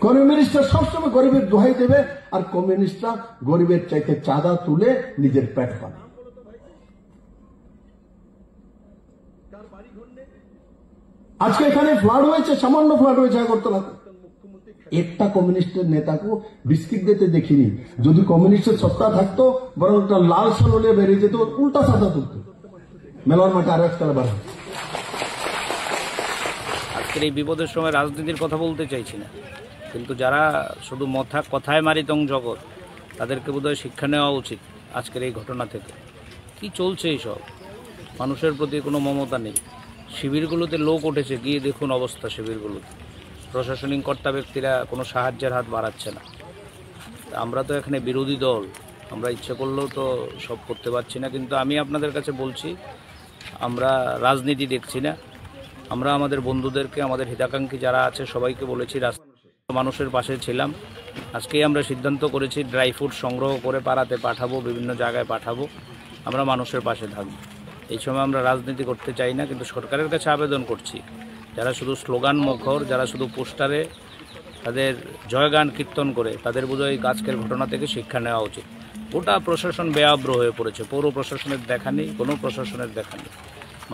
কমিউনিস্টরা সবসময় গরিবের দোহাই দেবে, আর কমিউনিস্টরা গরিবের চাইতে চাঁদা তুলে নিজের পেট পাবে। আজকে এখানে ফ্লাড হয়েছে, সামান্য ফ্লাড হয়েছে আগরতলাতে, একটা কমিউনিস্টের নেতাকে বিস্কিট দিতে দেখিনি। যদি কমিউনিস্টের সত্তা থাকতো বরং একটা লাল সাললে বেরিয়ে যেত, উল্টা চাঁদা তুলত, মেলার মাঠে আরো একটা বাড়া। আজকের এই বিপদের সময় রাজনীতির কথা বলতে চাইছি না, কিন্তু যারা শুধু কথায় মারিতং জগৎ, তাদেরকে বোধহয় শিক্ষা নেওয়া উচিত আজকের এই ঘটনা থেকে। কি চলছে এইসব? মানুষের প্রতি কোনো মমতা নেই। শিবিরগুলোতে লোক উঠেছে, গিয়ে দেখুন অবস্থা শিবিরগুলোতে। প্রশাসনিক কর্তা ব্যক্তিরা কোনো সাহায্যের হাত বাড়াচ্ছে না। আমরা তো এখানে বিরোধী দল, আমরা ইচ্ছে করলেও তো সব করতে পারছি না। কিন্তু আমি আপনাদের কাছে বলছি, আমরা রাজনীতি দেখছি না। আমরা আমাদের বন্ধুদেরকে, আমাদের হিতাকাঙ্ক্ষী যারা আছে সবাইকে বলেছি মানুষের পাশে ছিলাম। আজকেই আমরা সিদ্ধান্ত করেছি ড্রাই ফ্রুট সংগ্রহ করে পাড়াতে পাঠাবো, বিভিন্ন জায়গায় পাঠাবো। আমরা মানুষের পাশে থাকবো। এই সময় আমরা রাজনীতি করতে চাই না, কিন্তু সরকারের কাছে আবেদন করছি, যারা শুধু স্লোগান মুখর, যারা শুধু পোস্টারে তাদের জয়গান কীর্তন করে, তাদের বোধহয় আজকের ঘটনা থেকে শিক্ষা নেওয়া উচিত। গোটা প্রশাসন বেআব্র হয়ে পড়েছে, পৌর প্রশাসনের দেখা নেই, কোনো প্রশাসনের দেখা নেই।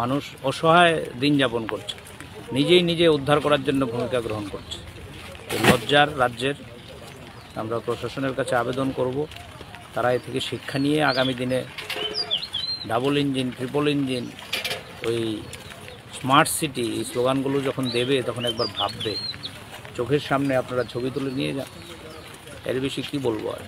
মানুষ অসহায় দিন যাপন করছে, নিজে উদ্ধার করার জন্য ভূমিকা গ্রহণ করছে। এই লজ্জার রাজ্যের আমরা প্রশাসনের কাছে আবেদন করব, তারা এ থেকে শিক্ষা নিয়ে আগামী দিনে ডাবল ইঞ্জিন, ট্রিপল ইঞ্জিন, ওই স্মার্ট সিটি, এই স্লোগানগুলো যখন দেবে তখন একবার ভাববে। চোখের সামনে আপনারা ছবি তুলে নিয়ে যান, এর বেশি কী বলবো আর।